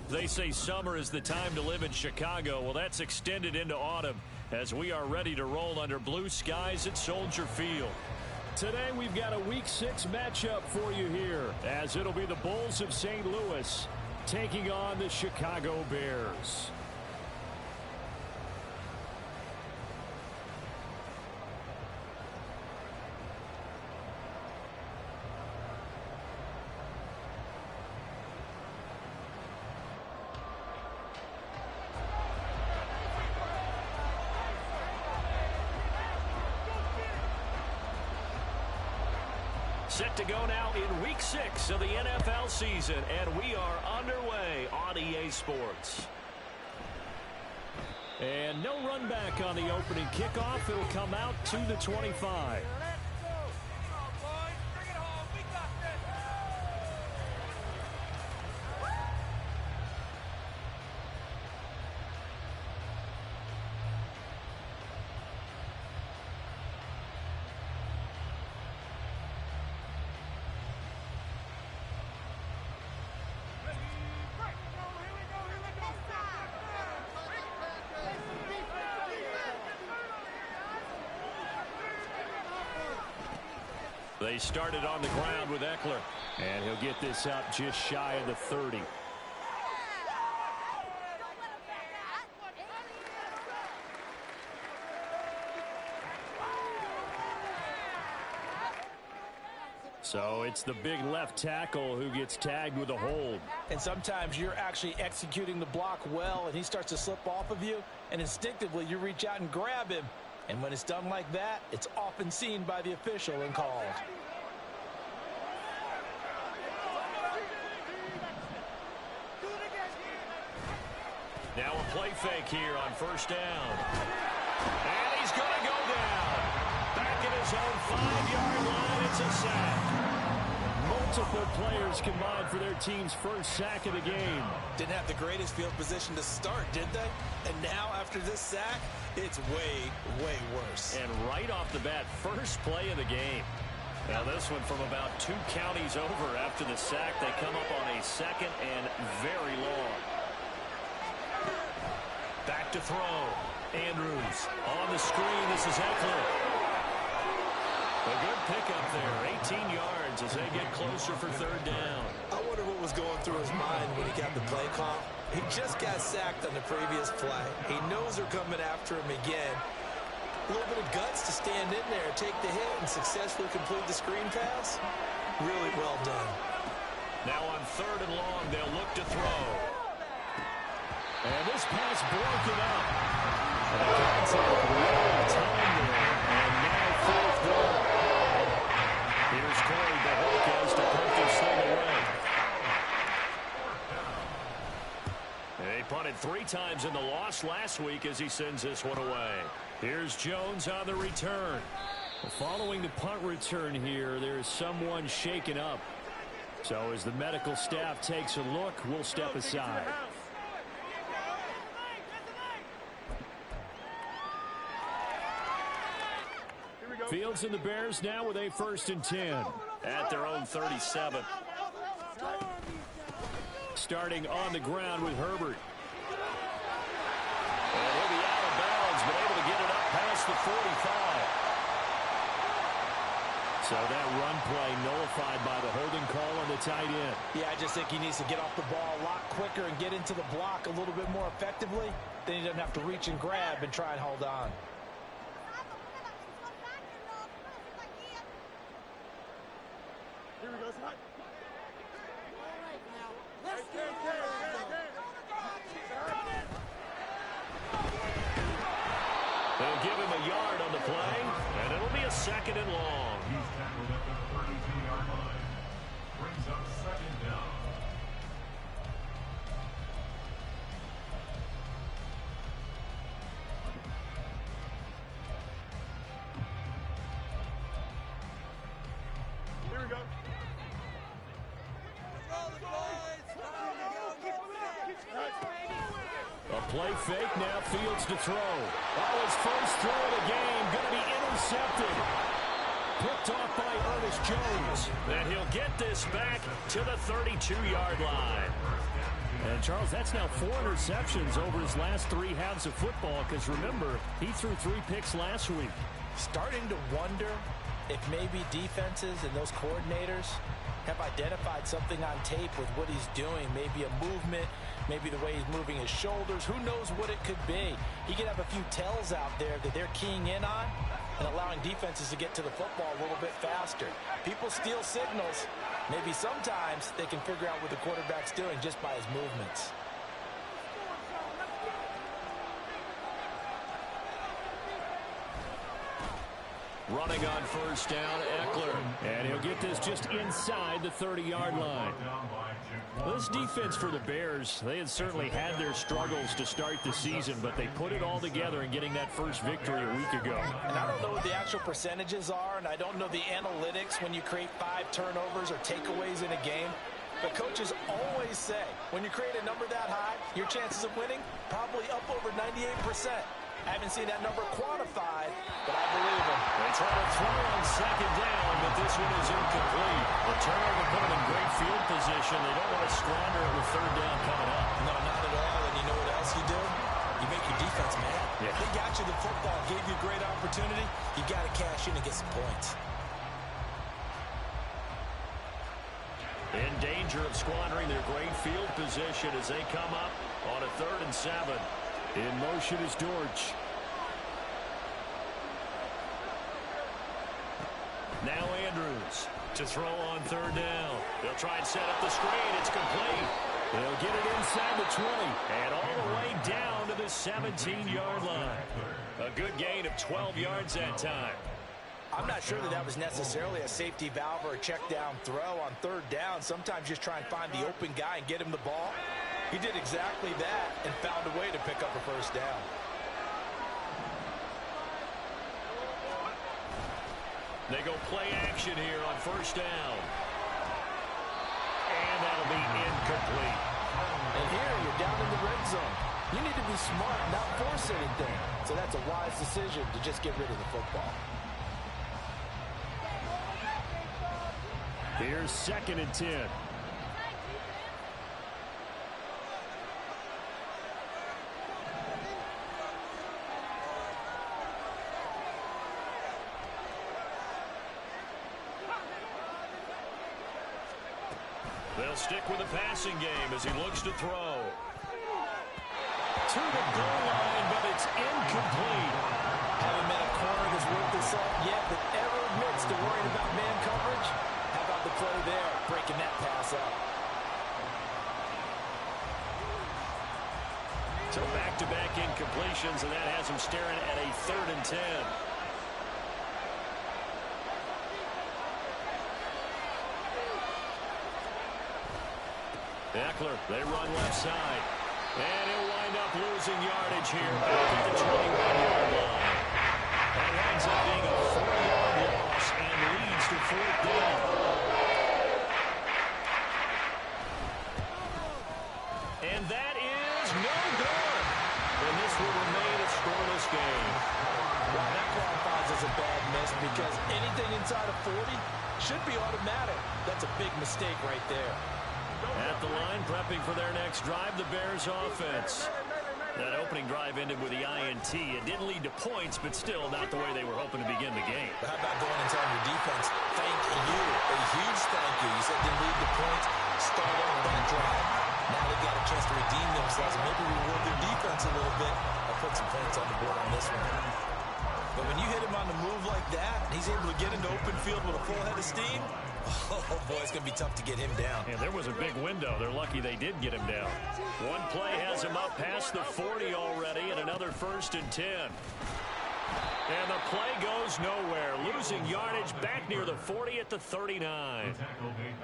They say summer is the time to live in Chicago. Well, that's extended into autumn as we are ready to roll under blue skies at Soldier Field. Today we've got a Week 6 matchup for you here, as it'll be the Bulls of St. Louis taking on the Chicago Bears. Set to go now in Week 6 of the NFL season, and we are underway on EA Sports. And no run back on the opening kickoff. It'll come out to the 25. They started on the ground with Eckler, and he'll get this out just shy of the 30. So it's the big left tackle who gets tagged with a hold. And sometimes you're actually executing the block well, and he starts to slip off of you, and instinctively you reach out and grab him. And when it's done like that, it's often seen by the official and called. Now a play fake here on first down. And he's going to go down. Back at his own 5-yard line, it's a sack. Multiple players combined for their team's first sack of the game. Didn't have the greatest field position to start, did they? And now after this sack, it's way, way worse. And right off the bat, first play of the game. Now this one from about 2 counties over after the sack. They come up on a second and very long. Back to throw. Andrews on the screen. This is Eckler. A good pickup there. 18 yards as they get closer for third down. I wonder what was going through his mind when he got the play call. He just got sacked on the previous play. He knows they're coming after him again. A little bit of guts to stand in there, take the hit, and successfully complete the screen pass. Really well done. Now on third and long, they'll look to throw. And this pass broken up. And now fourth down. Here's Corey Bojorquez to put this thing away. They punted 3 times in the loss last week as he sends this one away. Here's Jones on the return. Following the punt return here, there's someone shaken up. So as the medical staff takes a look, we'll step aside. Fields and the Bears now with a 1st and 10 at their own 37. Starting on the ground with Herbert. And he'll be out of bounds, but able to get it up past the 45. So that run play nullified by the holding call on the tight end. Yeah, I just think he needs to get off the ball a lot quicker and get into the block a little bit more effectively. Then he doesn't have to reach and grab and try and hold on. They'll give him a yard on the play, and it'll be a 2nd and long. He's tackled at the 32-yard line. Brings up 2nd down. Here we go. A play fake, now Fields to throw. Oh, his first throw of the game, going to be intercepted. picked off by Ernest Jones. And he'll get this back to the 32-yard line. And, Charles, that's now 4 interceptions over his last 3 halves of football because, remember, he threw 3 picks last week. Starting to wonder if maybe defenses and those coordinators have identified something on tape with what he's doing. Maybe a movement, maybe the way he's moving his shoulders. Who knows what it could be? He could have a few tells out there that they're keying in on and allowing defenses to get to the football a little bit faster. People steal signals. Maybe sometimes they can figure out what the quarterback's doing just by his movements. Running on first down, Eckler. And he'll get this just inside the 30-yard line. Well, this defense for the Bears, they had certainly had their struggles to start the season, but they put it all together in getting that first victory a week ago. And I don't know what the actual percentages are, and I don't know the analytics when you create 5 turnovers or takeaways in a game. But coaches always say, when you create a number that high, your chances of winning probably up over 98%. I haven't seen that number quantified, but I believe him. They try to throw on second down, but this one is incomplete. The turnover put them in great field position. They don't want to squander it with third down coming up. No, not at all. And you know what else you do? You make your defense mad. Yeah. They got you the football, gave you a great opportunity. You got to cash in and get some points. In danger of squandering their great field position as they come up on a 3rd and 7. In motion is Dortch. Now Andrews to throw on 3rd down. They'll try and set up the screen. It's complete. They'll get it inside the 20 and all the way down to the 17-yard line. A good gain of 12 yards that time. I'm not sure that was necessarily a safety valve or a check down throw on 3rd down. Sometimes just try and find the open guy and get him the ball. He did exactly that and found a way to pick up a first down. They go play action here on first down. And that'll be incomplete. And here you're down in the red zone. You need to be smart, not force anything. So that's a wise decision to just get rid of the football. Here's 2nd and 10. They'll stick with the passing game as he looks to throw. To the goal line, but it's incomplete. Haven't met a corner that's worth the salt yet that ever admits to worrying about man coverage. How about the play there, breaking that pass up? So back-to-back incompletions, and that has him staring at a 3rd and 10. Eckler, they run left side. And he'll wind up losing yardage here back at the 21-yard line. That ends up being a 4-yard loss and leads to 4th down. And that is no good. And this will remain a scoreless game. Well, that qualifies as a bad miss because anything inside of 40 should be automatic. That's a big mistake right there. At the line, prepping for their next drive, the Bears offense. That opening drive ended with the INT. It didn't lead to points, but still not the way they were hoping to begin the game. But how about going and telling your defense, thank you, a huge thank you. You said didn't lead to points, start over that drive. Now they've got a chance to redeem themselves and maybe reward their defense a little bit. I'll put some points on the board on this one. But when you hit him on the move like that, and he's able to get into open field with a full head of steam, oh, boy, it's going to be tough to get him down. And there was a big window. They're lucky they did get him down. One play has him up past the 40 already, and another 1st and 10. And the play goes nowhere. Losing yardage back near the 40 at the 39.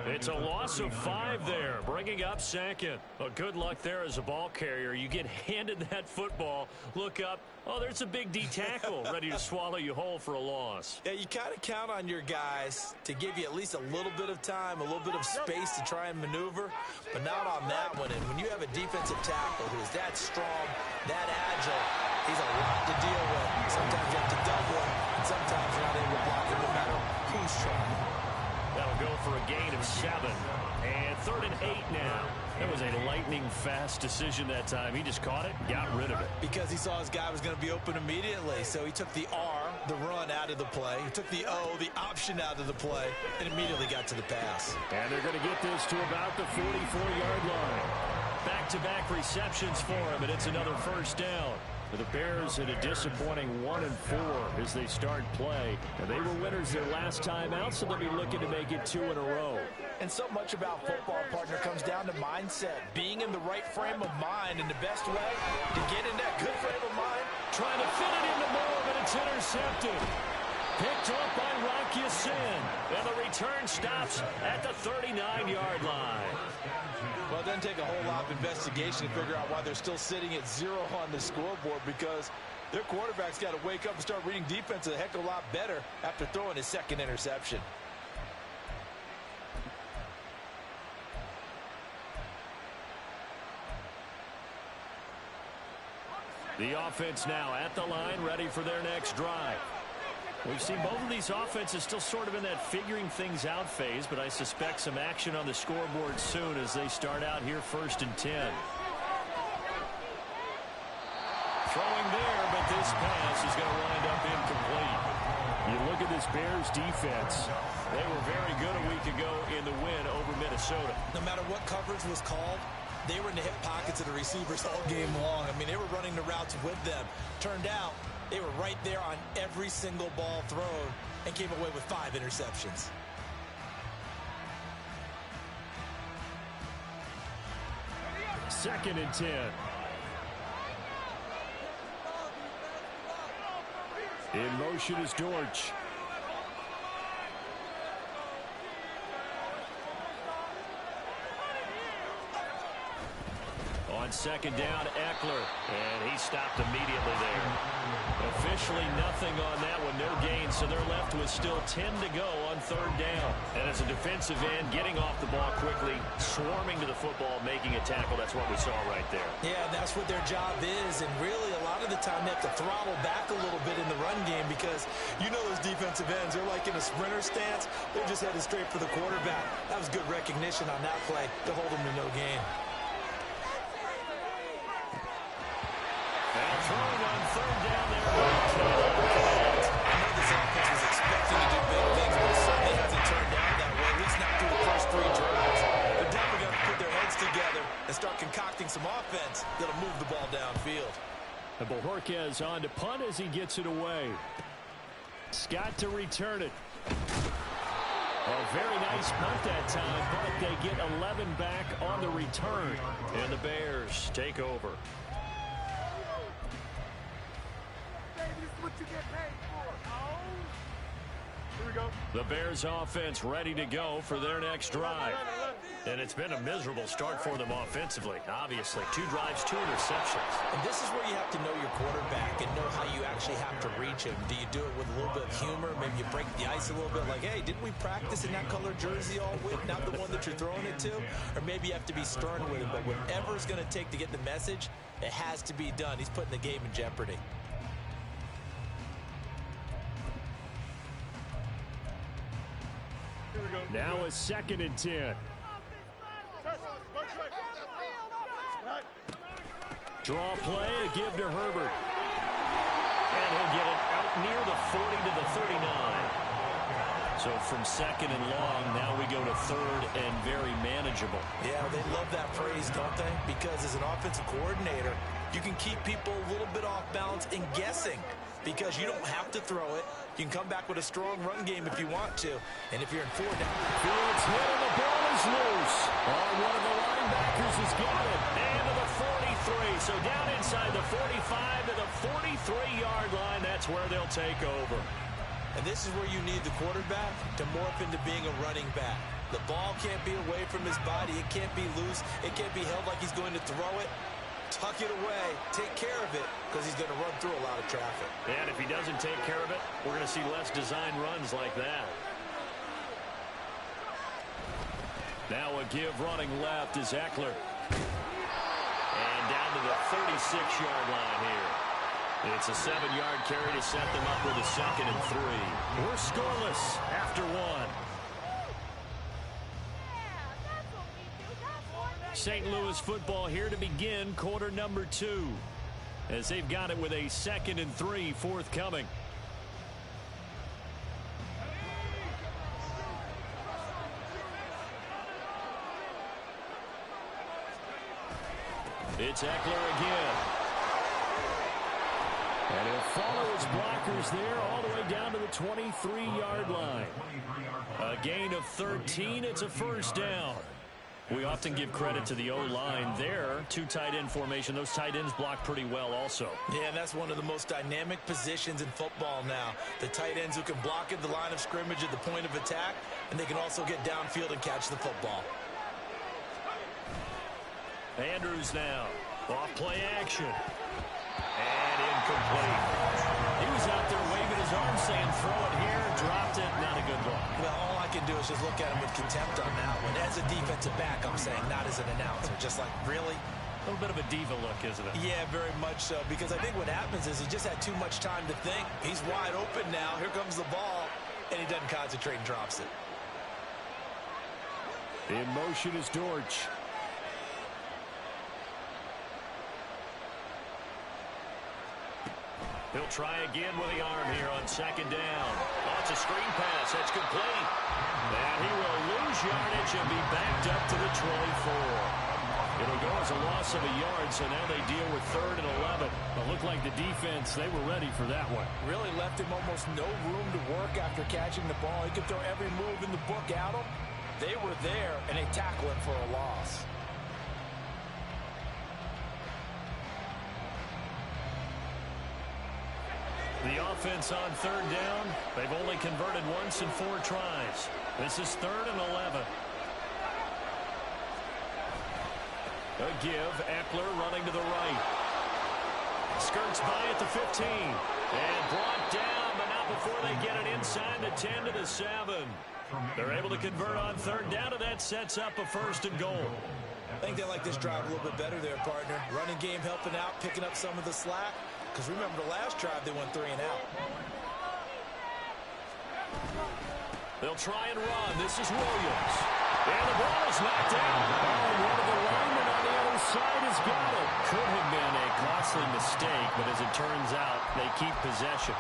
It's a loss of 5 there, bringing up 2nd. Well, good luck there as a ball carrier. You get handed that football, look up, oh, there's a big D tackle ready to swallow you whole for a loss. Yeah, you kind of count on your guys to give you at least a little bit of time, a little bit of space to try and maneuver, but not on that one. And when you have a defensive tackle who is that strong, that agile, he's a lot to deal with. Sometimes you have to double him, and sometimes you're not able to block him no matter Who's trying? That'll go for a gain of 7. And 3rd and 8 now. That was a lightning-fast decision that time. He just caught it and got rid of it. Because he saw his guy was going to be open immediately. So he took the R, the run, out of the play. He took the O, the option, out of the play, and immediately got to the pass. And they're going to get this to about the 44-yard line. Back-to-back receptions for him, and it's another first down. For the Bears in a disappointing 1-4 as they start play. And they were winners their last time out, so they'll be looking to make it 2 in a row. And so much about football, partner, comes down to mindset. Being in the right frame of mind, and the best way to get in that good frame of mind. Trying to fit it into Moore, but it's intercepted. Picked up by Rock Ya-Sin. And the return stops at the 39-yard line. Well, it doesn't take a whole lot of investigation to figure out why they're still sitting at 0 on the scoreboard, because their quarterback's got to wake up and start reading defense a heck of a lot better after throwing his second interception. The offense now at the line, ready for their next drive. We've seen both of these offenses still sort of in that figuring things out phase, but I suspect some action on the scoreboard soon as they start out here 1st and 10. Throwing there, but this pass is going to wind up incomplete. You look at this Bears defense. They were very good a week ago in the win over Minnesota. No matter what coverage was called, they were in the hip pockets of the receivers all game long. I mean, they were running the routes with them. Turned out, they were right there on every single ball thrown and came away with 5 interceptions. Second and 10. In motion is Dortch. On second down, Eckler, and he stopped immediately there. Officially nothing on that one, no gain, so they're left with still 10 to go on 3rd down. And as a defensive end, getting off the ball quickly, swarming to the football, making a tackle, that's what we saw right there. Yeah, and that's what their job is, and really a lot of the time they have to throttle back a little bit in the run game, because you know those defensive ends, they're like in a sprinter stance, they're just headed straight for the quarterback. That was good recognition on that play to hold them to no gain. And throwing on 3rd down there. I know this offense was expecting to do big things, but it certainly hasn't turned out that way, at least not through the first 3 drives. They're definitely going to put their heads together and start concocting some offense that'll move the ball downfield. And Bojorquez on to punt as he gets it away. Scott to return it. A very nice punt that time, but they get 11 back on the return. And the Bears take over. The Bears offense ready to go for their next drive. And it's been a miserable start for them offensively, obviously. 2 drives, 2 interceptions. And this is where you have to know your quarterback and know how you actually have to reach him. Do you do it with a little bit of humor? Maybe you break the ice a little bit, like, hey, didn't we practice in that color jersey all week, not the one that you're throwing it to? Or maybe you have to be stern with him, but whatever it's going to take to get the message, it has to be done. He's putting the game in jeopardy. Now a 2nd and 10. Draw play, a give to Herbert. And he'll get it out near the 40 to the 39. So from 2nd and long, now we go to 3rd and very manageable. Yeah, they love that phrase, don't they? Because as an offensive coordinator, you can keep people a little bit off balance and guessing, because you don't have to throw it. You can come back with a strong run game if you want to. And if you're in 4 down. Fields hit and the ball is loose. One of the linebackers has got it. And to the 43. So down inside the 45 to the 43-yard line. That's where they'll take over. And this is where you need the quarterback to morph into being a running back. The ball can't be away from his body. It can't be loose. It can't be held like he's going to throw it. Tuck it away, take care of it, because he's going to run through a lot of traffic. And if he doesn't take care of it, we're going to see less design runs like that. Now a give running left is Eckler. And down to the 36-yard line here. It's a 7-yard carry to set them up with a 2nd and 3. We're scoreless after 1. St. Louis football here to begin quarter number 2, as they've got it with a 2nd and 3 forthcoming. It's Eckler again. And he'll follow his blockers there all the way down to the 23-yard line. A gain of 13. It's a first down. We often give credit to the O-line there. 2 tight end formation. Those tight ends block pretty well also. Yeah, and that's one of the most dynamic positions in football now. The tight ends who can block at the line of scrimmage at the point of attack, and they can also get downfield and catch the football. Andrews now. Off play action. And incomplete. He was out there waving his arm saying throw it here. Dropped it. Not a good block. Well, all I can do is just look at him with contempt on that one. As a defensive back, I'm saying, not as an announcer. Just like, really? A little bit of a diva look, isn't it? Yeah, very much so. Because I think what happens is he just had too much time to think. He's wide open now. Here comes the ball. And he doesn't concentrate and drops it. In motion is Dortch. He'll try again with the arm here on 2nd down. Oh, it's a screen pass. That's complete. And he will lose yardage and be backed up to the 24. It'll go as a loss of a yard, so now they deal with 3rd and 11. It looked like the defense, they were ready for that one. Really left him almost no room to work after catching the ball. He could throw every move in the book at him. They were there, and they tackle him for a loss. The offense on 3rd down. They've only converted once in 4 tries. This is 3rd and 11. A give. Eckler running to the right. Skirts by at the 15. And brought down, but not before they get it inside the 10 to the 7. They're able to convert on 3rd down, and that sets up a 1st and goal. I think they like this drive a little bit better there, partner. Running game helping out, picking up some of the slack. Because remember the last drive, they went 3 and out. They'll try and run. This is Williams. And the ball is knocked out. Oh, one of the linemen on the other side has got it. Could have been a costly mistake, but as it turns out, they keep possession.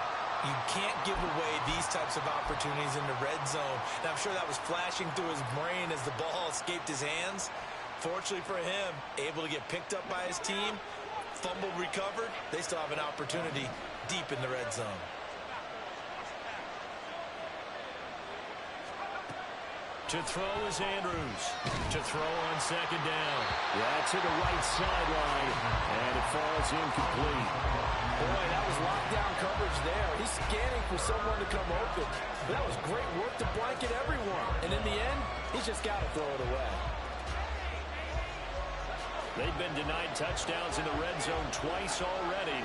You can't give away these types of opportunities in the red zone. Now, I'm sure that was flashing through his brain as the ball escaped his hands. Fortunately for him, able to get picked up by his team. Fumble recovered. They still have an opportunity deep in the red zone. To throw is Andrews. To throw on 2nd down. Yeah, to the right sideline. And it falls incomplete. Boy, that was lockdown coverage there. He's scanning for someone to come open. But that was great work to blanket everyone. And in the end, he's just got to throw it away. They've been denied touchdowns in the red zone twice already.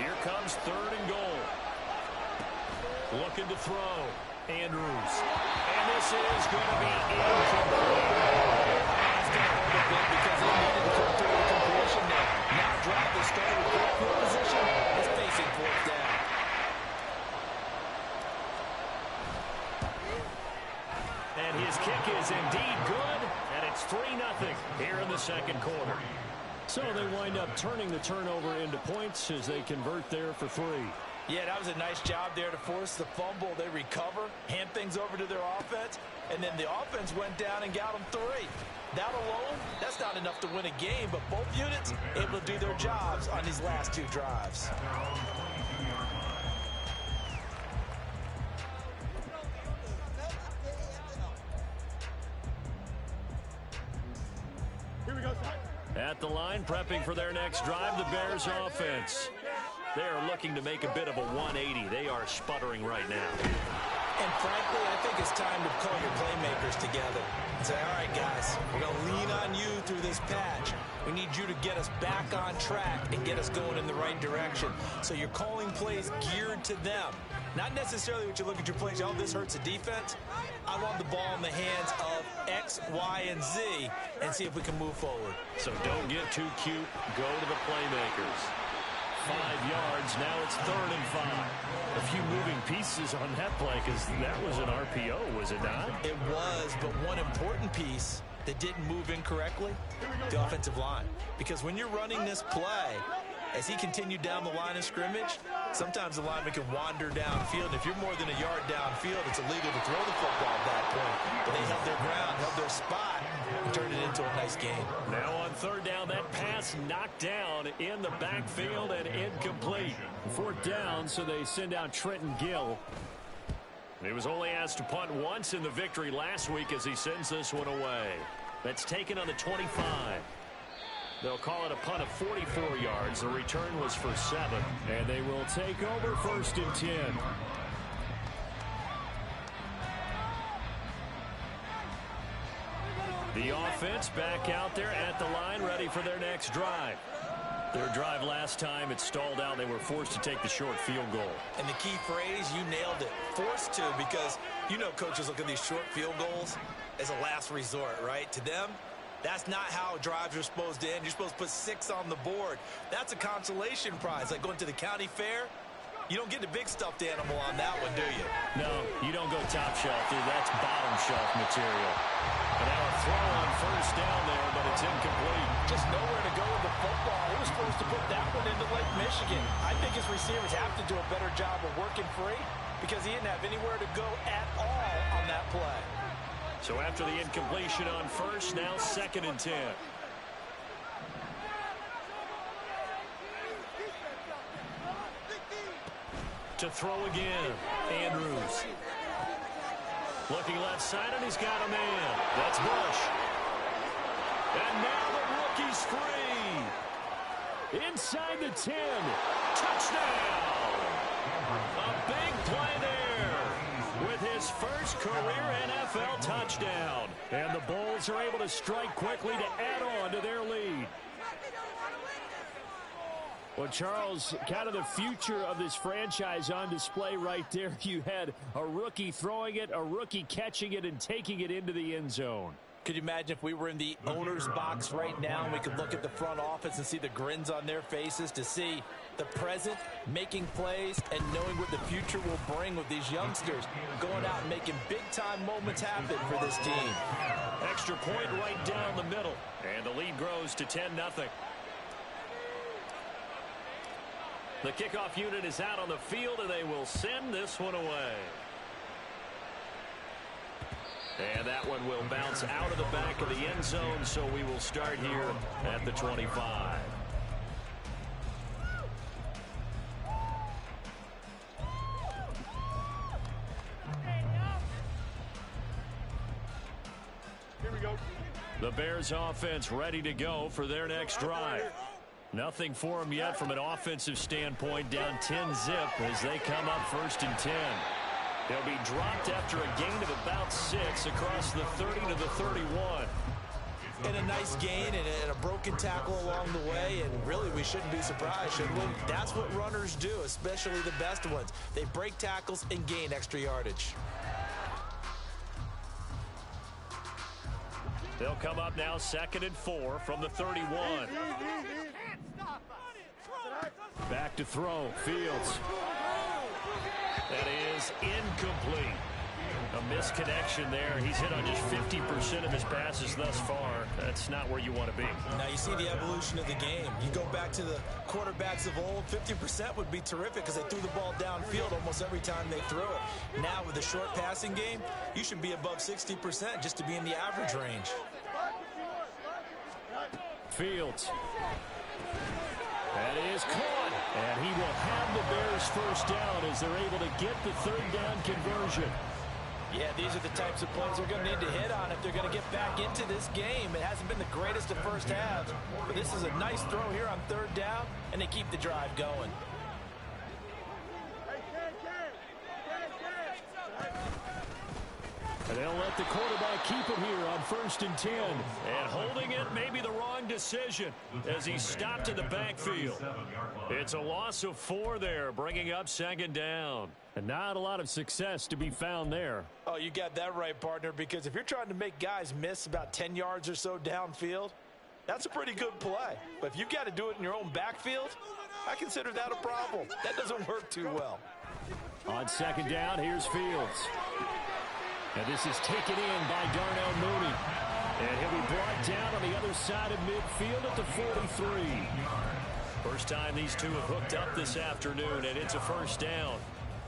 Here comes 3rd and goal. Looking to throw. Andrews. And this is going to be incomplete. That's going to hold a bit because they needed to come through the completion there. Now drive the starter with good field position is facing 4th down. And his kick is indeed good. And it's 3-0 here in the 2nd quarter. So they wind up turning the turnover into points as they convert there for 3. Yeah, that was a nice job there to force the fumble. They recover, hand things over to their offense, and then the offense went down and got them 3. That alone, that's not enough to win a game, but both units able to do their jobs on these last 2 drives. At the line, prepping for their next drive, the Bears offense. They are looking to make a bit of a 180. They are sputtering right now. And frankly, I think it's time to call your playmakers together and say, all right, guys, we're going to lean on you through this patch. We need you to get us back on track and get us going in the right direction. So you're calling plays geared to them. Not necessarily what you look at your plays, oh, this hurts the defense. I want the ball in the hands of X, Y, and Z and see if we can move forward. So don't get too cute. Go to the playmakers. yards. Now it's 3rd and 5. A few moving pieces on that play because that was an RPO, was it not? It was, but one important piece that didn't move incorrectly, the offensive line. Because when you're running this play, as he continued down the line of scrimmage, sometimes the lineman can wander downfield. If you're more than a yard downfield, it's illegal to throw the football at that point. But they held their ground, held their spot, and turned it into a nice game. Now on 3rd down, that pass knocked down in the backfield and incomplete. 4th down, so they send out Trenton Gill. He was only asked to punt once in the victory last week as he sends this one away. That's taken on the 25. They'll call it a punt of 44 yards. The return was for 7. And they will take over 1st and 10. The offense back out there at the line, ready for their next drive. Their drive last time, it stalled out. They were forced to take the short field goal. And the key phrase, you nailed it. Forced to, because you know coaches look at these short field goals as a last resort, right? To them, that's not how drives are supposed to end. You're supposed to put 6 on the board. That's a consolation prize, like going to the county fair. You don't get the big stuffed animal on that one, do you? No, you don't go top shelf, dude. That's bottom shelf material. And now a throw on 1st down there, but it's incomplete. Just nowhere to go with the football. He was supposed to put that one into Lake Michigan. I think his receivers have to do a better job of working free because he didn't have anywhere to go at all on that play. So after the incompletion on 1st, now 2nd and 10. To throw again, Andrews. Looking left side, and he's got a man. That's Bush. And now the rookie's free. Inside the 10. Touchdown. A big play there with his first career NFL touchdown. And the Bulls are able to strike quickly to add on to their lead. Well, Charles, kind of the future of this franchise on display right there. You had a rookie throwing it, a rookie catching it, and taking it into the end zone. Could you imagine if we were in the owner's box right now and we could look at the front office and see the grins on their faces, to see the present making plays and knowing what the future will bring with these youngsters going out and making big-time moments happen for this team. Extra point right down the middle, and the lead grows to 10-0. The kickoff unit is out on the field, and they will send this one away. And that one will bounce out of the back of the end zone, so we will start here at the 25. Here we go. The Bears offense ready to go for their next drive. Nothing for them yet from an offensive standpoint, down 10-zip as they come up 1st and 10. They'll be dropped after a gain of about 6 across the 30 to the 31. And a nice gain and a broken tackle along the way, and really we shouldn't be surprised, should we? That's what runners do, especially the best ones. They break tackles and gain extra yardage. They'll come up now 2nd and 4 from the 31. Back to throw, Fields. That is incomplete. A misconnection there. He's hit on just 50% of his passes thus far. That's not where you want to be. Now you see the evolution of the game. You go back to the quarterbacks of old, 50% would be terrific because they threw the ball downfield almost every time they threw it. Now with the short passing game, you should be above 60% just to be in the average range. Fields. That is caught. And he will have the Bears 1st down as they're able to get the 3rd down conversion. Yeah, these are the types of plays they're going to need to hit on if they're going to get back into this game. It hasn't been the greatest of first halves, but this is a nice throw here on 3rd down, and they keep the drive going. And they'll let the quarterback keep it here on 1st and 10. And holding it may be the wrong decision as he stopped in the backfield. It's a loss of 4 there, bringing up 2nd down. And not a lot of success to be found there. Oh, you got that right, partner, because if you're trying to make guys miss about 10 yards or so downfield, That's a pretty good play. But if you've got to do it in your own backfield, I consider that a problem. That doesn't work too well. On second down, here's Fields. And this is taken in by Darnell Mooney. And he'll be brought down on the other side of midfield at the 43. First time these two have hooked up this afternoon, and it's a first down.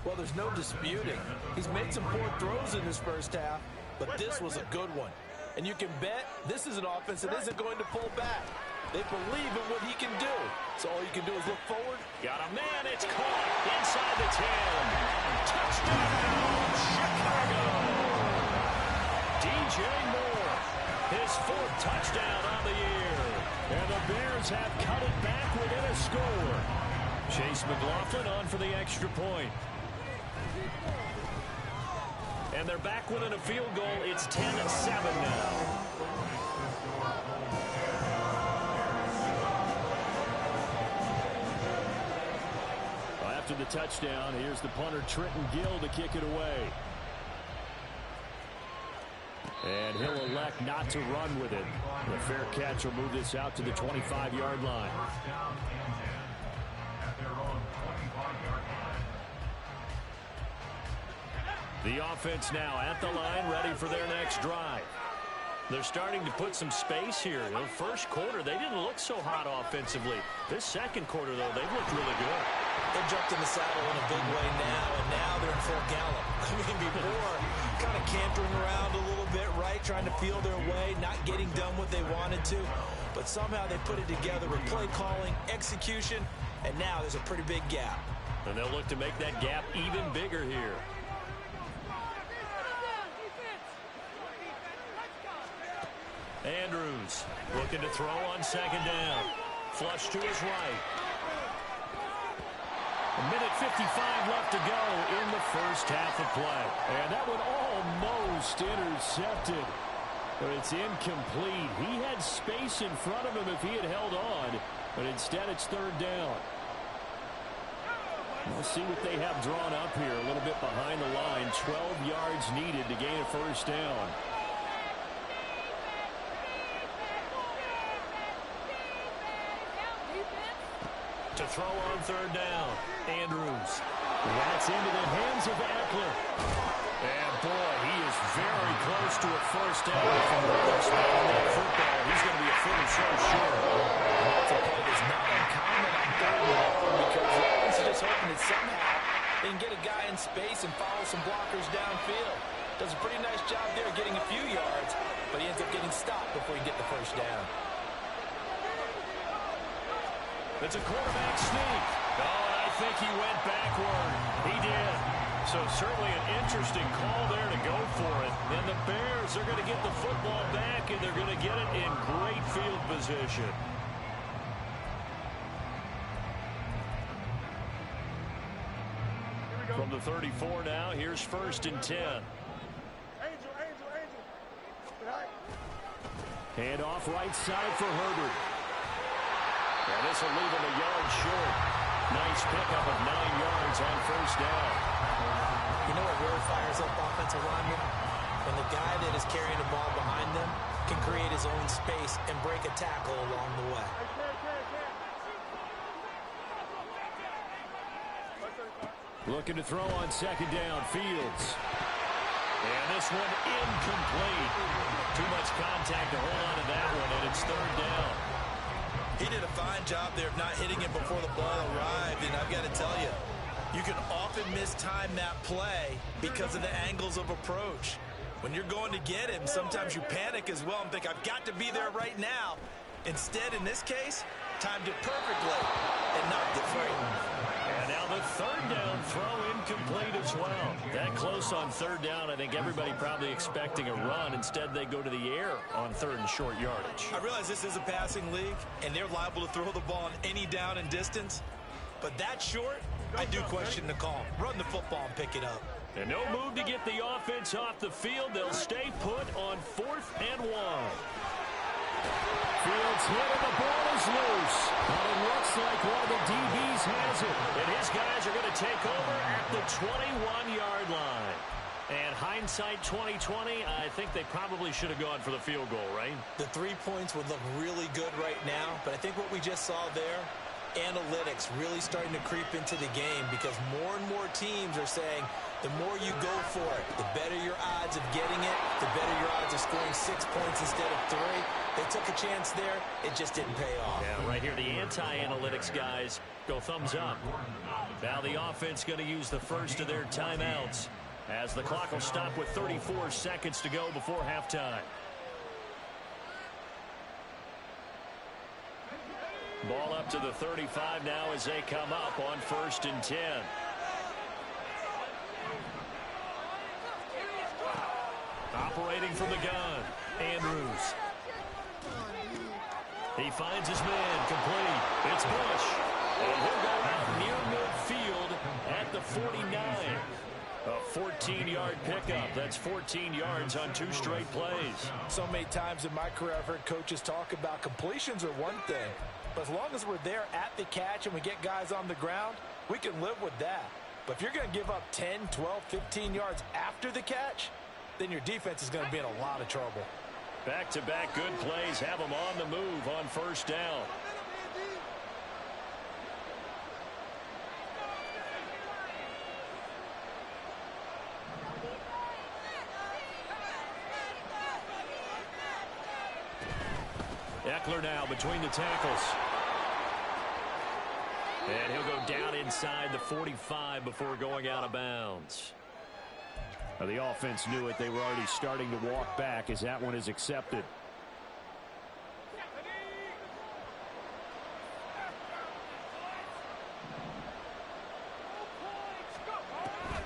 Well, there's no disputing. He's made some poor throws in this first half, but this was a good one. And you can bet this is an offense that isn't going to pull back. They believe in what he can do. So all you can do is look forward. Got a man. It's caught inside the 10. Touchdown, Chicago. DJ Moore, his 4th touchdown on the year. And the Bears have cut it back within a score. Chase McLaughlin on for the extra point. And they're back within a field goal. It's 10-7 now. After the touchdown, here's the punter Trenton Gill to kick it away. And he'll elect not to run with it. The fair catch will move this out to the 25-yard line. First down and 10 at their own 25-yard line. The offense now at the line, ready for their next drive. They're starting to put some space here. In the first quarter, they didn't look so hot offensively. This second quarter, though, they've looked really good. They jumped in the saddle in a big way now, and now they're in full gallop. I mean, before, kind of cantering around a little bit, right, trying to feel their way, not getting done what they wanted to. But somehow they put it together with play calling, execution, and now there's a pretty big gap. And they'll look to make that gap even bigger here. Andrews looking to throw on second down. Flush to his right. A minute 55 left to go in the first half of play. And that one almost intercepted. But it's incomplete. He had space in front of him if he had held on. But instead it's third down. We'll see what they have drawn up here. A little bit behind the line. 12 yards needed to gain a first down. To throw on third down, Andrews. That's into the hands of Eckler. And boy, he is very close to a first down. From the other spot on that football, he's going to be a foot or so short. And that's a play that's not uncommon on third down because the offense is just hoping that somehow they can get a guy in space and follow some blockers downfield. Does a pretty nice job there getting a few yards, but he ends up getting stopped before he can get the first down. It's a quarterback sneak. Oh, and I think he went backward. He did. So certainly an interesting call there to go for it. And the Bears are going to get the football back, and they're going to get it in great field position. From the 34 now, here's first and 10. Hand off right side for Herbert. And this will leave him a yard short. Nice pickup of 9 yards on first down. You know what really fires up offensive linemen? When the guy that is carrying the ball behind them can create his own space and break a tackle along the way. Looking to throw on second down, Fields. And this one incomplete. Too much contact to hold on to that one, and it's third down. He did a fine job there of not hitting it before the ball arrived, and I've got to tell you, you can often mistime that play because of the angles of approach. When you're going to get him, sometimes you panic as well and think, I've got to be there right now. Instead, in this case, timed it perfectly and knocked it free. And now the third down throw incomplete as well. That close on third down, I think everybody probably expecting a run. Instead, they go to the air on third and short yardage. I realize this is a passing league, and they're liable to throw the ball on any down and distance. But that short, I do question the call. Run the football and pick it up. And no move to get the offense off the field. They'll stay put on 4th and 1. Fields hit and the ball is loose. But it looks like one of the DBs has it. And his guys are going to take over at the 21-yard line. And hindsight 2020, I think they probably should have gone for the field goal, right? The 3 points would look really good right now, but I think what we just saw there, analytics really starting to creep into the game because more and more teams are saying the more you go for it, the better your odds of getting it, the better your odds of scoring 6 points instead of 3. They took a chance there. It just didn't pay off. Yeah, right here, the anti-analytics guys go thumbs up. Now the offense going to use the first of their timeouts as the clock will stop with 34 seconds to go before halftime. Ball up to the 35 now as they come up on 1st and 10. Operating from the gun, Andrews. He finds his man, complete. It's Bush. And he'll go out near midfield at the 49. A 14-yard pickup. That's 14 yards on 2 straight plays. So many times in my career I've heard coaches talk about completions are one thing. But as long as we're there at the catch and we get guys on the ground, we can live with that. But if you're going to give up 10, 12, 15 yards after the catch, then your defense is going to be in a lot of trouble. Back-to-back good plays have them on the move on 1st down. Eckler now between the tackles. And he'll go down inside the 45 before going out of bounds. Now the offense knew it. They were already starting to walk back as that one is accepted.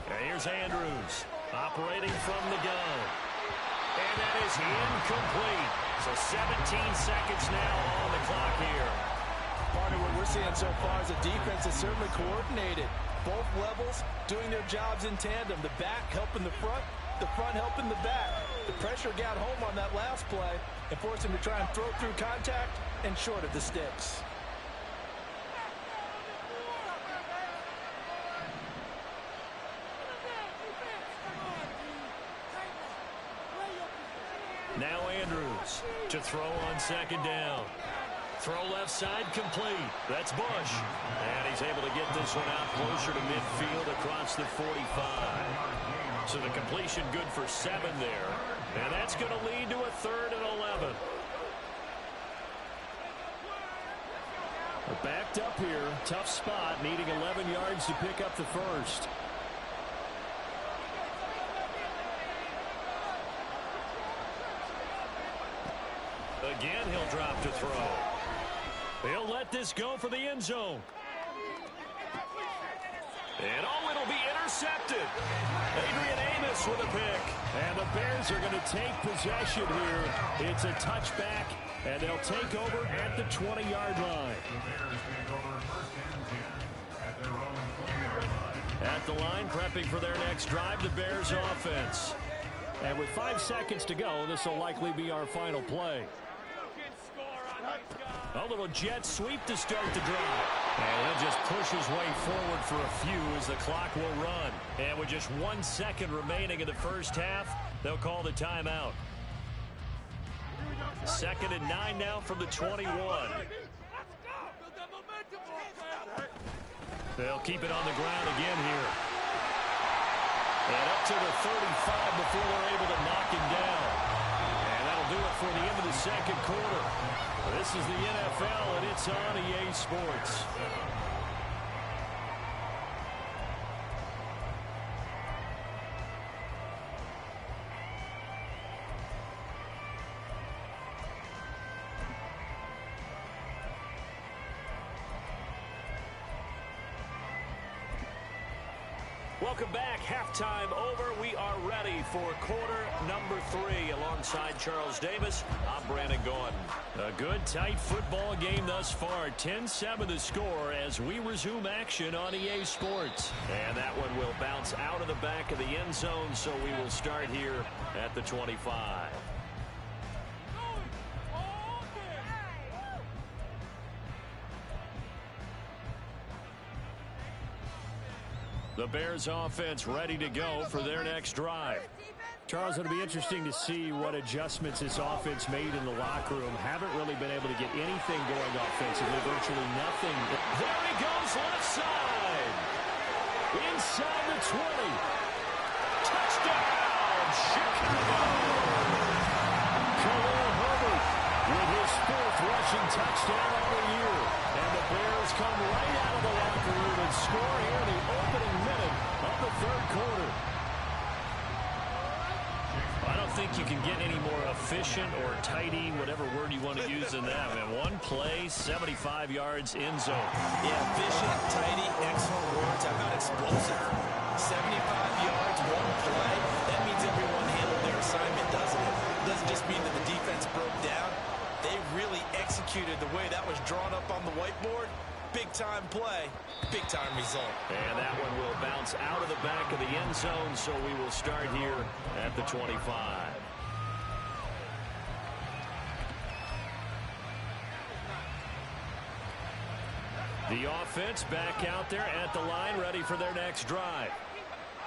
And here's Andrews operating from the gun. And that is incomplete. So 17 seconds now on the clock here. Part of what we're seeing so far is the defense is certainly coordinated. Both levels doing their jobs in tandem. The back helping the front helping the back. The pressure got home on that last play and forced him to try and throw through contact and short of the sticks. Now Andrews to throw on 2nd down. Throw left side complete. That's Bush. And he's able to get this one out closer to midfield across the 45. So the completion good for 7 there. And that's going to lead to a 3rd and 11. We're backed up here. Tough spot, needing 11 yards to pick up the first. Again, he'll drop to throw. He'll let this go for the end zone. And it'll be intercepted. Adrian Amos with a pick. And the Bears are going to take possession here. It's a touchback, and they'll take over at the 20-yard line. At the line, prepping for their next drive, the Bears offense. And with 5 seconds to go, this will likely be our final play. A little jet sweep to start the drive. And he'll just push his way forward for a few as the clock will run. And with just 1 second remaining in the first half, they'll call the timeout. 2nd and 9 now from the 21. They'll keep it on the ground again here. And up to the 35 before they're able to knock him down. And that'll do it for the end of the 2nd quarter. This is the NFL, and it's on EA Sports. Welcome back. Halftime over. We are ready for quarter number 3. Alongside Charles Davis, I'm Brandon Gaudin. A good, tight football game thus far. 10-7 the score as we resume action on EA Sports. And that one will bounce out of the back of the end zone, so we will start here at the 25. The Bears offense ready to go for their next drive. Charles, it'll be interesting to see what adjustments this offense made in the locker room. Haven't really been able to get anything going offensively, virtually nothing. There he goes, left side. Inside the 20. Touchdown, Chicago. Khalil Herbert with his 4th rushing touchdown of the year. And the Bears come right out of the locker room and score here in the opening minute of the 3rd quarter. I don't think you can get any more efficient or tidy, whatever word you want to use in that. Man, one play, 75 yards in zone. Yeah, efficient, tidy, excellent words. How about explosive? 75 yards, one play. That means everyone handled their assignment, doesn't it? It doesn't just mean that the defense broke down. They really executed the way that was drawn up on the whiteboard. Big-time play, big-time result. And that one will bounce out of the back of the end zone, so we will start here at the 25. The offense back out there at the line, ready for their next drive.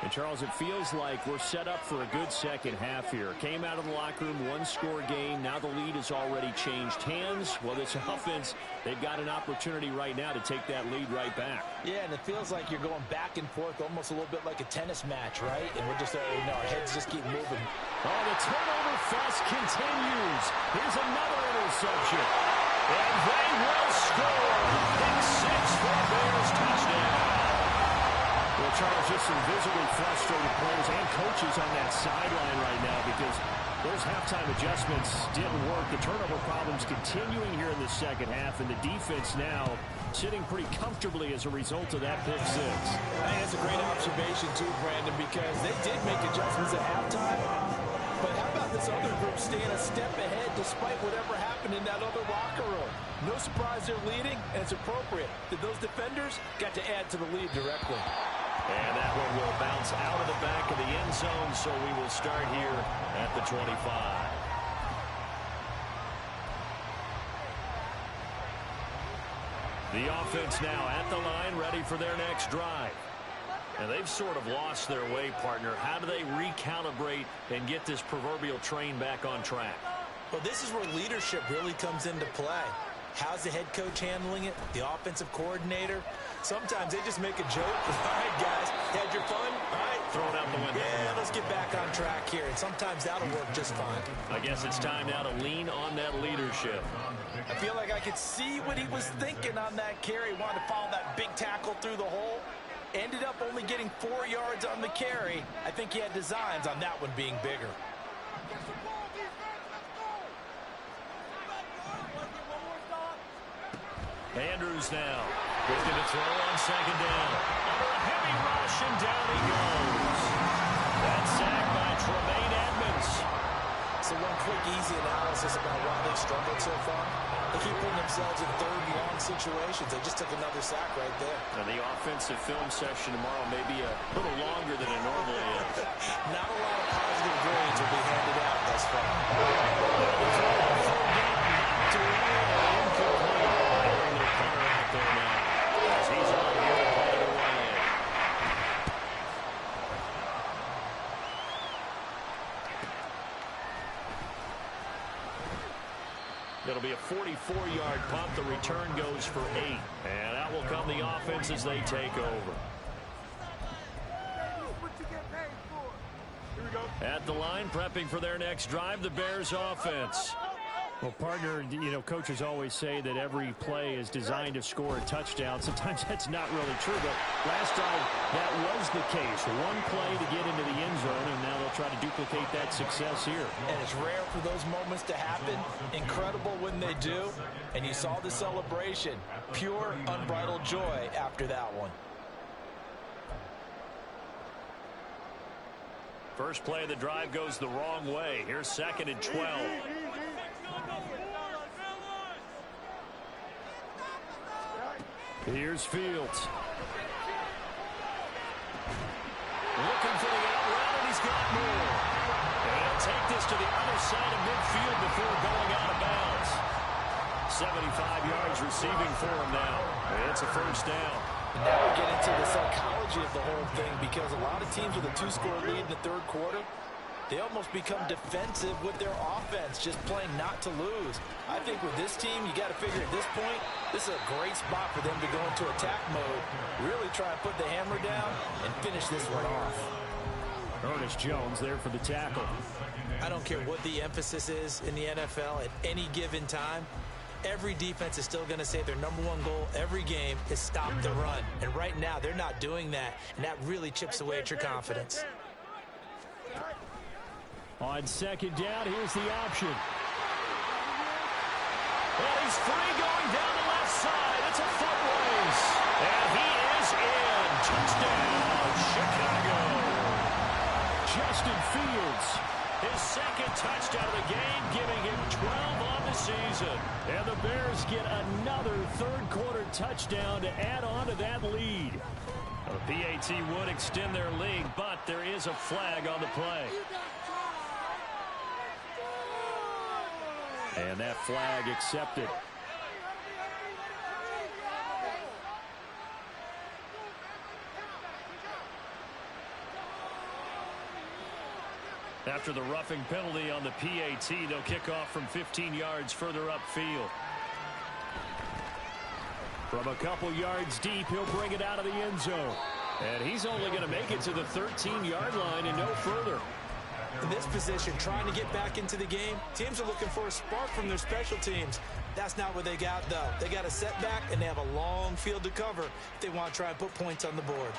And, Charles, it feels like we're set up for a good second half here. Came out of the locker room, one-score game. Now the lead has already changed hands. Well, this offense, they've got an opportunity right now to take that lead right back. Yeah, and it feels like you're going back and forth almost a little bit like a tennis match, right? And we're just, our heads just keep moving. Oh, the turnover fest continues. Here's another interception. And they will score. Pick 6 for the Bears, touchdown. Well, Charles, just some visibly frustrated players and coaches on that sideline right now because those halftime adjustments didn't work. The turnover problems continuing here in the second half, and the defense now sitting pretty comfortably as a result of that pick 6. I think that's a great observation, too, Brandon, because they did make adjustments at halftime. But how about this other group staying a step ahead despite whatever happened in that other locker room? No surprise they're leading, and it's appropriate that those defenders got to add to the lead directly. And that one will bounce out of the back of the end zone, so we will start here at the 25. The offense now at the line, ready for their next drive. And they've sort of lost their way, partner. How do they recalibrate and get this proverbial train back on track? Well, this is where leadership really comes into play. How's the head coach handling it? The offensive coordinator? Sometimes they just make a joke. All right, guys, had your fun? All right. Throw it out the window. Yeah, let's get back on track here. And sometimes that'll work just fine. I guess it's time now to lean on that leadership. I feel like I could see what he was thinking on that carry. Wanted to follow that big tackle through the hole. Ended up only getting 4 yards on the carry. I think he had designs on that one being bigger. Andrews now looking to throw on second down. Under a heavy rush, and down he goes. That's sacked by Tremaine Edmonds. So one quick, easy analysis about why they struggled so far. They keep putting themselves in 3rd and long situations. They just took another sack right there. And the offensive film session tomorrow may be a little longer than it normally is. Not a lot of positive grades will be handed out thus far. It'll be a 44-yard punt. The return goes for 8. And out will come the offense as they take over. At the line, prepping for their next drive, the Bears offense. Well, partner, coaches always say that every play is designed to score a touchdown. Sometimes that's not really true, but last drive, that was the case. One play to get into the end zone, and now they'll try to duplicate that success here. And it's rare for those moments to happen. Incredible when they do. And you saw the celebration. Pure, unbridled joy after that one. First play of the drive goes the wrong way. Here's 2nd and 12. Here's Fields. Looking for the out route, and he's got more. And he'll take this to the other side of midfield before going out of bounds. 75 yards receiving for him now. It's a first down. And now we get into the psychology of the whole thing, because a lot of teams with a 2-score lead in the third quarter, they almost become defensive with their offense, just playing not to lose. I think with this team, you got to figure at this point, this is a great spot for them to go into attack mode, really try and put the hammer down and finish this one off. Ernest Jones there for the tackle. I don't care what the emphasis is in the NFL at any given time. Every defense is still going to say their #1 goal every game is stop the run. And right now, they're not doing that, and that really chips away at your confidence. On second down, here's the option. And he's free going down the left side. It's a foot race. And he is in. Touchdown, Chicago. Justin Fields, his second touchdown of the game, giving him 12 on the season. And the Bears get another third-quarter touchdown to add on to that lead. The PAT would extend their lead, but there is a flag on the play. And that flag accepted. After the roughing penalty on the PAT, they'll kick off from 15 yards further upfield. From a couple yards deep, he'll bring it out of the end zone. And he's only going to make it to the 13-yard line and no further. In this position, trying to get back into the game, teams are looking for a spark from their special teams. That's not what they got, though. They got a setback, and they have a long field to cover if they want to try and put points on the board.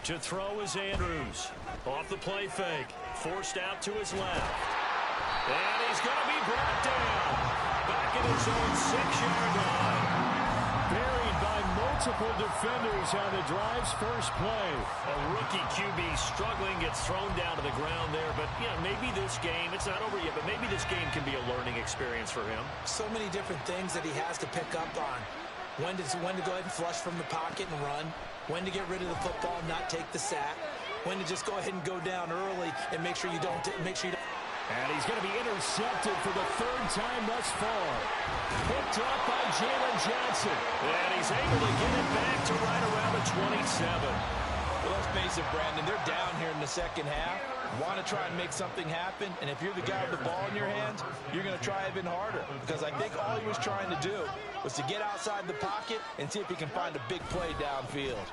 To throw is Andrews. Off the play fake. Forced out to his left. And he's going to be brought down. Back in his own 6-yard line. Buried by multiple defenders on the drive's first play. A rookie QB struggling, gets thrown down to the ground there. But, you know, maybe this game, it's not over yet, but maybe this game can be a learning experience for him. So many different things that he has to pick up on. When to go ahead and flush from the pocket and run. When to get rid of the football, not take the sack. When to just go ahead and go down early and make sure you don't. And he's going to be intercepted for the third time thus far. Picked up by Jalen Johnson. And he's able to get it back to right around the 27. Well, let's face it, Brandon, they're down here in the second half. Want to try and make something happen, and if you're the guy with the ball in your hands, you're going to try even harder. Because I think all he was trying to do was to get outside the pocket and see if he can find a big play downfield.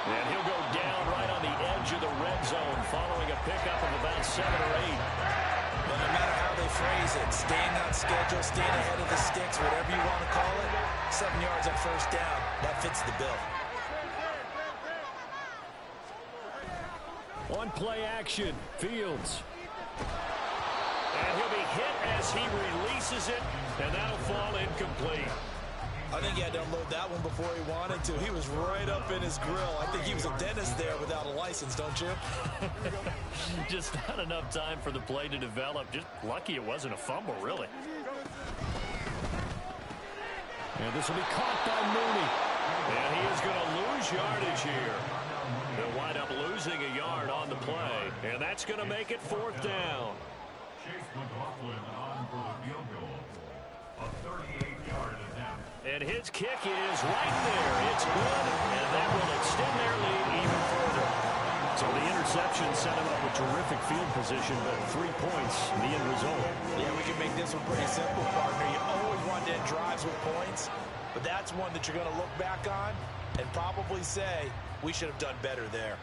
And he'll go down right on the edge of the red zone following a pickup of about 7 or 8. But no matter how they phrase it, staying on schedule, staying ahead of the sticks, whatever you want to call it, 7 yards on first down, that fits the bill. On play action, Fields. And he'll be hit as he releases it, and that'll fall incomplete. I think he had to unload that one before he wanted to. He was right up in his grill. I think he was a dentist there without a license, don't you? Just not enough time for the play to develop. Just lucky it wasn't a fumble, really. And this will be caught by Mooney. And he is going to lose yardage here. They'll wind up losing a yard on the play. And that's going to make it 4th down. Chase McLaughlin on for the field goal. A 38-yard attempt. And his kick is right there. It's good, and that will extend their lead even further. So the interception set him up with terrific field position, but 3 points in the end result. Yeah, we can make this one pretty simple, partner. You always want to end drives with points, but that's one that you're going to look back on and probably say, we should have done better there.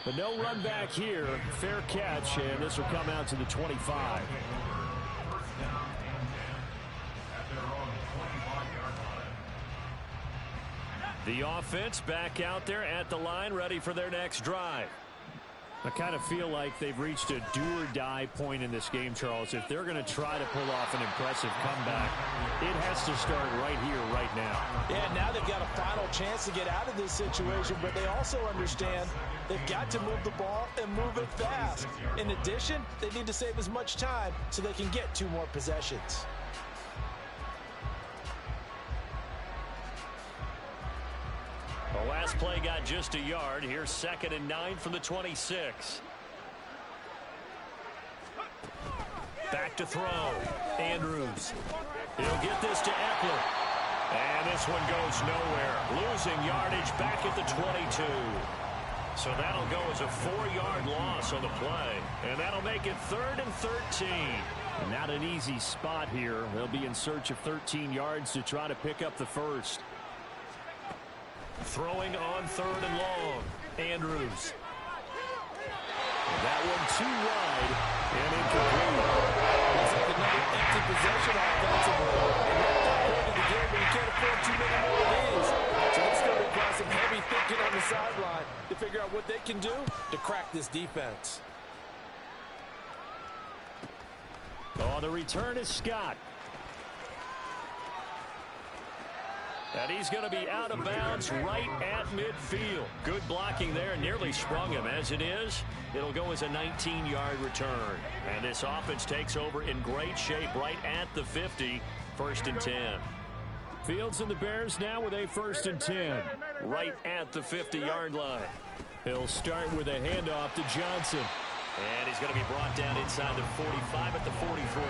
But no run back here. Fair catch, and this will come out to the 25. First down and 10 at their own 25-yard line. The offense back out there at the line, ready for their next drive. I kind of feel like they've reached a do-or-die point in this game, Charles. If they're going to try to pull off an impressive comeback, it has to start right here, right now. Yeah, now they've got a final chance to get out of this situation, but they also understand they've got to move the ball and move it fast. In addition, they need to save as much time so they can get 2 more possessions. The last play got just a yard. Here's 2nd and 9 from the 26. back to throw. Andrews. He'll get this to Eckler. And this one goes nowhere. Losing yardage back at the 22. So that'll go as a 4-yard loss on the play. And that'll make it 3rd and 13. Not an easy spot here. They'll be in search of 13 yards to try to pick up the first. Throwing on 3rd and long. Andrews. That one too wide and incomplete. Looks like another empty possession offensively. And at that point of the game, you can't afford too many more of these. So it's going to require some heavy thinking on the sideline to figure out what they can do to crack this defense. Oh, the return is Scott. And he's going to be out of bounds right at midfield. Good blocking there. Nearly sprung him. As it is, it'll go as a 19-yard return. And this offense takes over in great shape right at the 50. 1st and 10. Fields and the Bears now with a 1st and 10. Right at the 50-yard line. He'll start with a handoff to Johnson. And he's going to be brought down inside the 45 at the 43.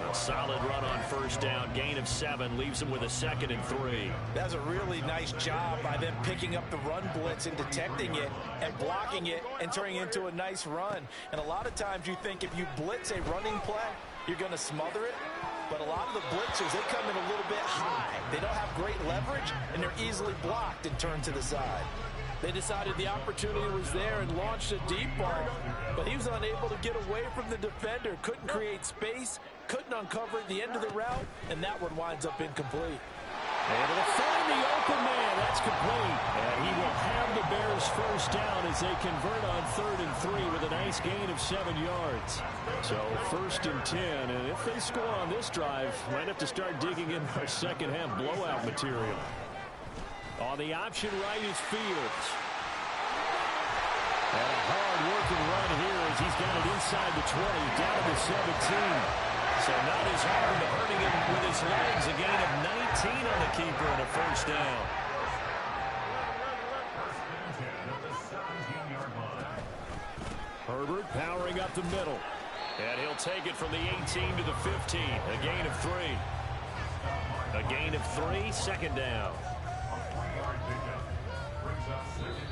A solid run on 1st down. Gain of 7 leaves him with a 2nd and 3. That's a really nice job by them picking up the run blitz and detecting it and blocking it and turning it into a nice run. And a lot of times you think if you blitz a running play, you're going to smother it. But a lot of the blitzers, they come in a little bit high. They don't have great leverage, and they're easily blocked and turned to the side. They decided the opportunity was there and launched a deep ball, but he was unable to get away from the defender, couldn't create space, couldn't uncover at the end of the route, and that one winds up incomplete. Able to find the open man. That's complete. And he will have the Bears 1st down as they convert on 3rd and 3 with a nice gain of 7 yards. So 1st and 10. And if they score on this drive, might have to start digging in our second half blowout material. On the option right is Fields. And a hard-working run here as he's got it inside the 20, down to the 17. So not as hard, but hurting him with his legs. A gain of 19 on the keeper and a 1st down. Herbert powering up the middle. And he'll take it from the 18 to the 15. A gain of 3. A gain of 3, 2nd down.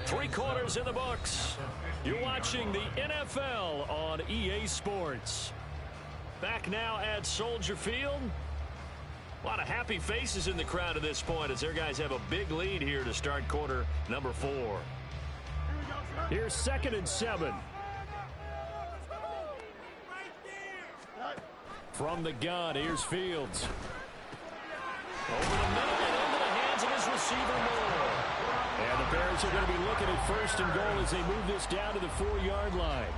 3 quarters in the books. You're watching the NFL on EA Sports. Back now at Soldier Field. A lot of happy faces in the crowd at this point as their guys have a big lead here to start quarter number 4. Here's 2nd and 7. From the gun, here's Fields. Over the middle and into the hands of his receiver Moore. And the Bears are going to be looking at 1st and goal as they move this down to the 4-yard line.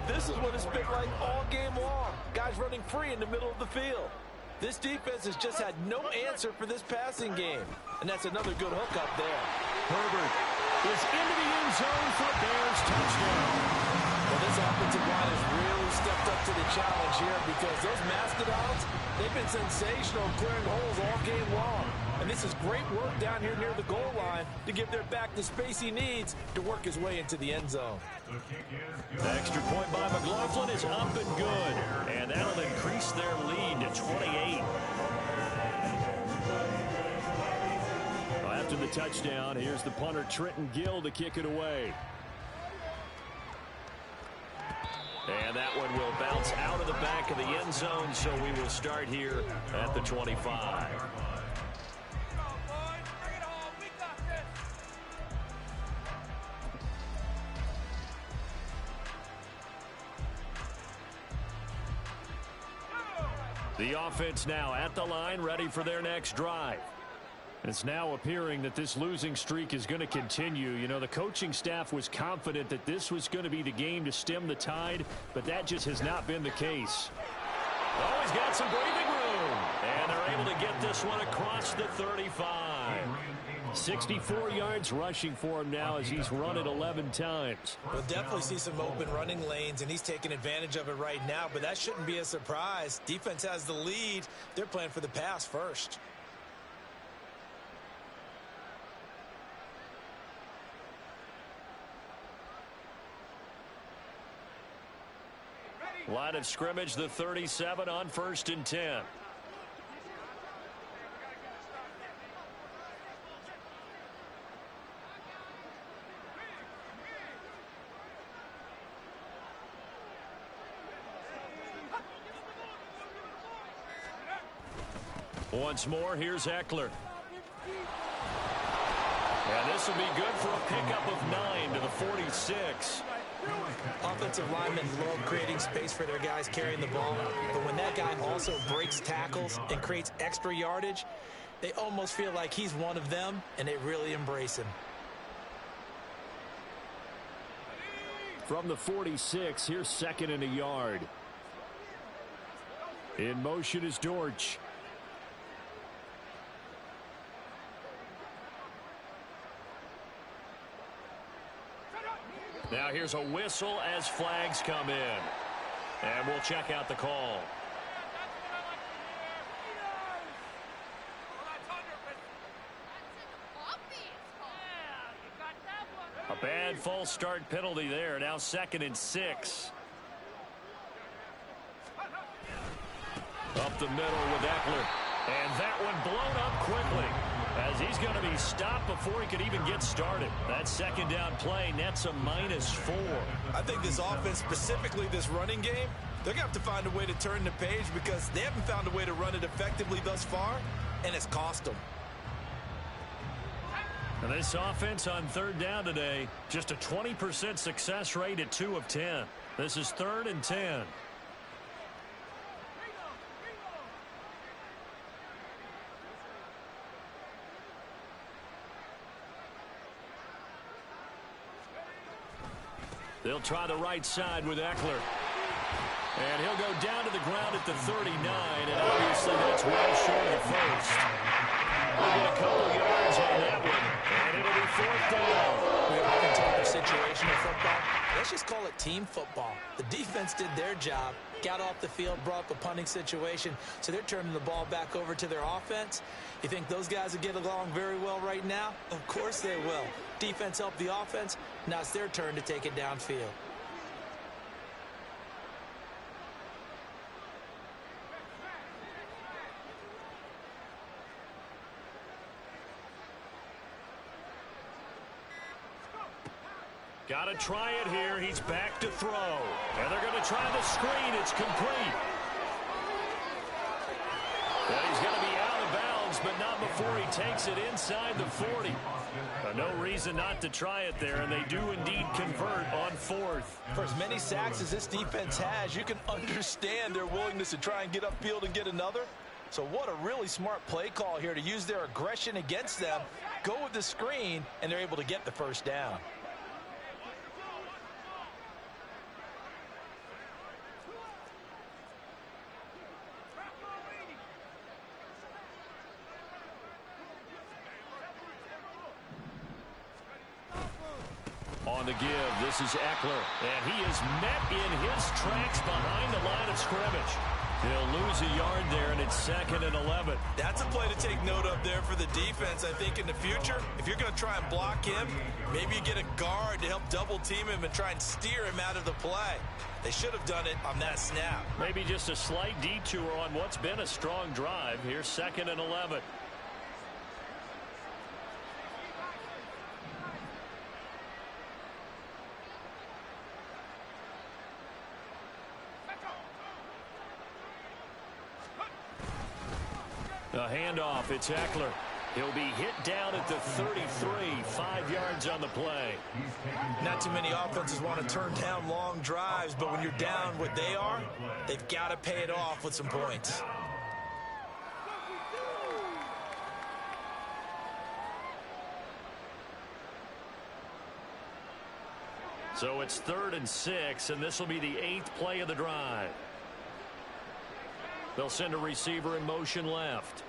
This is what it's been like all game long. Guys running free in the middle of the field. This defense has just had no answer for this passing game. And that's another good hook up there. Herbert is into the end zone for a Bears touchdown. Well, this offensive line has really stepped up to the challenge here because those Mastodons, they've been sensational clearing holes all game long. And this is great work down here near the goal line to give their back the space he needs to work his way into the end zone. The extra point by McLaughlin is up and good. And that'll increase their lead to 28. After the touchdown, here's the punter Trenton Gill to kick it away. And that one will bounce out of the back of the end zone, so we will start here at the 25. The offense now at the line, ready for their next drive. It's now appearing that this losing streak is going to continue. You know, the coaching staff was confident that this was going to be the game to stem the tide, but that just has not been the case. Oh, he's got some breathing room. And they're able to get this one across the 35. 64 yards rushing for him now as he's run it 11 times. We'll definitely see some open running lanes, and he's taking advantage of it right now, but that shouldn't be a surprise. Defense has the lead. They're playing for the pass first. Line of scrimmage, the 37 on 1st and 10. Once more, here's Eckler. And this will be good for a pickup of 9 to the 46. Offensive linemen love creating space for their guys carrying the ball, but when that guy also breaks tackles and creates extra yardage, they almost feel like he's one of them, and they really embrace him. From the 46, here's 2nd and a yard. In motion is Dortch. Now here's a whistle as flags come in. And we'll check out the call. A bad false start penalty there. Now 2nd and 6. Up the middle with Eckler. And that one blown up quickly, as he's going to be stopped before he could even get started. That 2nd down play nets a -4. I think this offense, specifically this running game, they're going to have to find a way to turn the page because they haven't found a way to run it effectively thus far, and it's cost them. And this offense on 3rd down today, just a 20% success rate at 2 of 10. This is 3rd and 10. They'll try the right side with Eckler. And he'll go down to the ground at the 39, and obviously that's well short of the first. We'll get a couple yards on that one, and it'll be 4th down. We often talk of situational football. Let's just call it team football. The defense did their job, got off the field, brought up a punting situation, so they're turning the ball back over to their offense. You think those guys will get along very well right now? Of course they will. Defense helped the offense. Now it's their turn to take it downfield. Got to try it here. He's back to throw. And they're going to try the screen. It's complete. And he's going to be out of bounds, but not before he takes it inside the 40. No reason not to try it there, and they do indeed convert on 4th. For as many sacks as this defense has, you can understand their willingness to try and get upfield and get another. So what a really smart play call here to use their aggression against them, go with the screen, and they're able to get the 1st down. On the give, this is Eckler, and he is met in his tracks behind the line of scrimmage. He'll lose a yard there, and it's 2nd and 11. That's a play to take note of there for the defense. I think in the future, if you're going to try and block him, maybe you get a guard to help double team him and try and steer him out of the play. They should have done it on that snap. Maybe just a slight detour on what's been a strong drive. Here's 2nd and 11. A handoff, it's Eckler. He'll be hit down at the 33, 5 yards on the play. Not too many offenses want to turn down long drives, but when you're down what they are, they've got to pay it off with some points. So it's 3rd and 6, and this will be the 8th play of the drive. They'll send a receiver in motion left.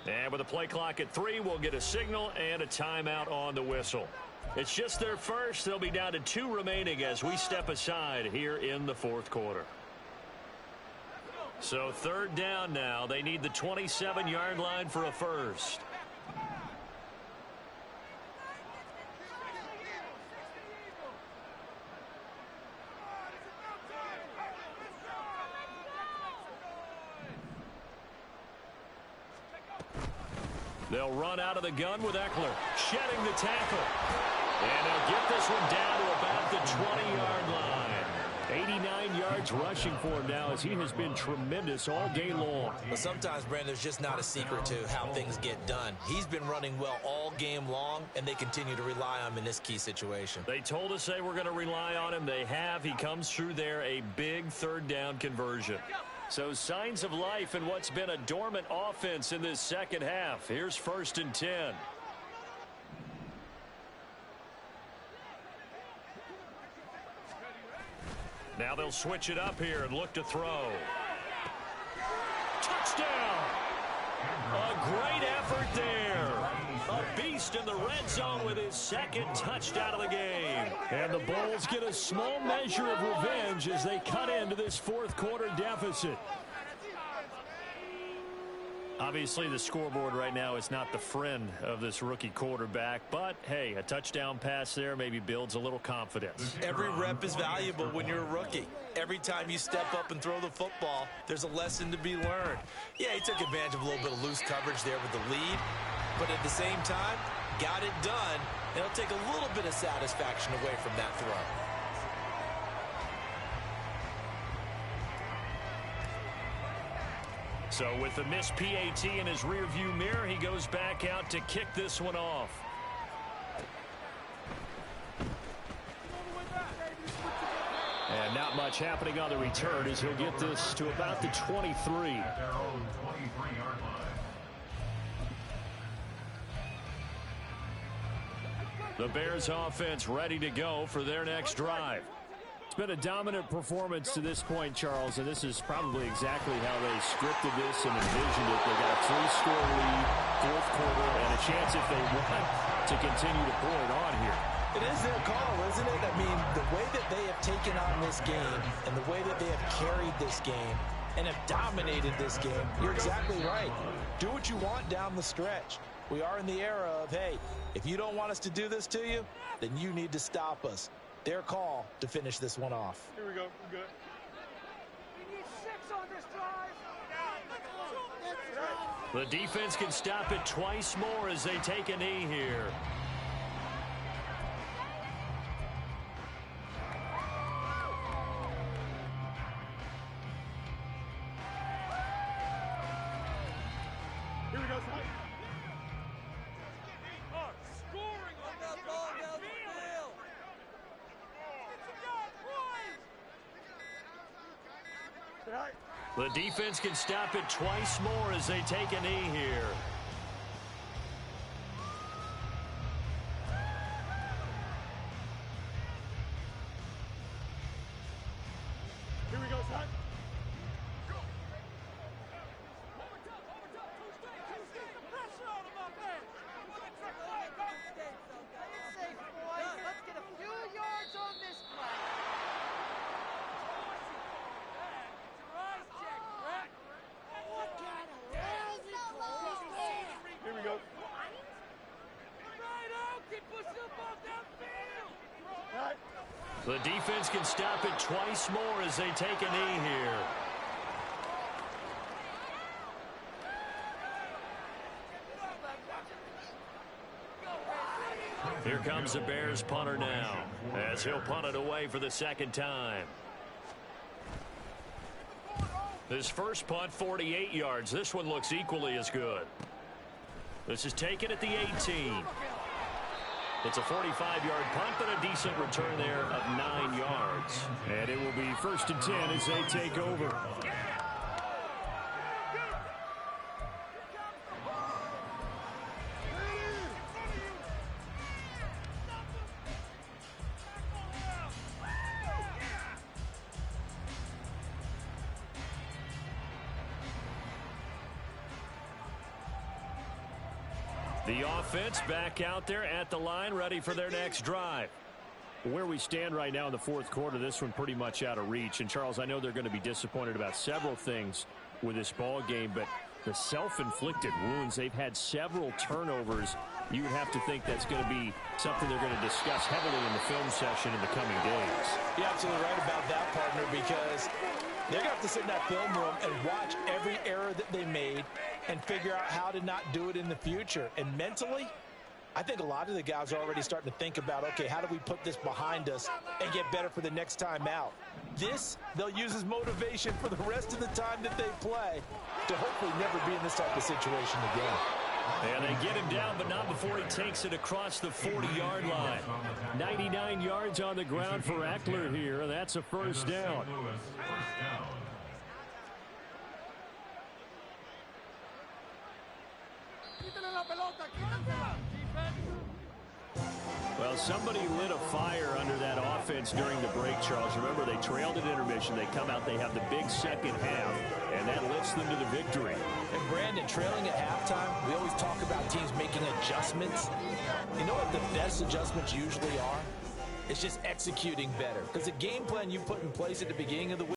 And with a play clock at 3, we'll get a signal and a timeout on the whistle. It's just their first. They'll be down to 2 remaining as we step aside here in the 4th quarter. So third down now. They need the 27-yard line for a first. They'll run out of the gun with Eckler, shedding the tackle. And they'll get this one down to about the 20-yard line. 89 yards rushing for him now as he has been tremendous all day long. But sometimes, Brandon, there's just not a secret to how things get done. He's been running well all game long, and they continue to rely on him in this key situation. They told us they were going to rely on him. They have. He comes through there, a big third down conversion. So signs of life in what's been a dormant offense in this second half. Here's 1st and 10. Now they'll switch it up here and look to throw. Touchdown! A great effort there. A beast in the red zone with his second touchdown of the game. And the Bulls get a small measure of revenge as they cut into this fourth quarter deficit. Obviously, the scoreboard right now is not the friend of this rookie quarterback. But, hey, a touchdown pass there maybe builds a little confidence. Every rep is valuable when you're a rookie. Every time you step up and throw the football, there's a lesson to be learned. Yeah, he took advantage of a little bit of loose coverage there with the lead. But at the same time, got it done. And it'll take a little bit of satisfaction away from that throw. So with the missed PAT in his rearview mirror, he goes back out to kick this one off. And not much happening on the return as he'll get this to about the 23. At their own 23-yard line. The Bears offense ready to go for their next drive. It's been a dominant performance to this point, Charles, and this is probably exactly how they scripted this and envisioned it. They got a 3-score lead, fourth quarter, and a chance if they want to continue to pour it on here. It is their call, isn't it? I mean, the way that they have taken on this game and the way that they have carried this game and have dominated this game, you're exactly right. Do what you want down the stretch. We are in the era of, hey, if you don't want us to do this to you, then you need to stop us. Their call to finish this one off. Here we go. We're good. We need 6 on this drive. The defense can stop it twice more as they take a knee here. Here we go. Scoring on that ball down the field. The defense can stop it twice more as they take a knee here. Here we go, son. Let's get a few yards on this play. Here we go. The defense can stop it twice more as they take a knee here. Here comes the Bears punter now as he'll punt it away for the second time. This first punt, 48 yards. This one looks equally as good. This is taken at the 18. It's a 45-yard punt, but a decent return there of 9 yards. And it will be 1st and 10 as they take over. The offense back out there at the line, ready for their next drive. Where we stand right now in the fourth quarter, this one pretty much out of reach. And, Charles, I know they're going to be disappointed about several things with this ball game, but the self-inflicted wounds, they've had several turnovers. You would have to think that's going to be something they're going to discuss heavily in the film session in the coming days. You're absolutely right about that, partner, because they're going to have to sit in that film room and watch every error that they made and figure out how to not do it in the future. And mentally, I think a lot of the guys are already starting to think about, okay, how do we put this behind us and get better for the next time out? This, they'll use as motivation for the rest of the time that they play to hopefully never be in this type of situation again. And they get him down, but not before he takes it across the 40-yard line. 99 yards on the ground for Eckler here, and that's a first down. Well, somebody lit a fire under that offense during the break, Charles. Remember, they trailed at intermission. They come out, they have the big second half, and that lifts them to the victory. And, Brandon, trailing at halftime, we always talk about teams making adjustments. You know what the best adjustments usually are? It's just executing better. Because the game plan you put in place at the beginning of the week,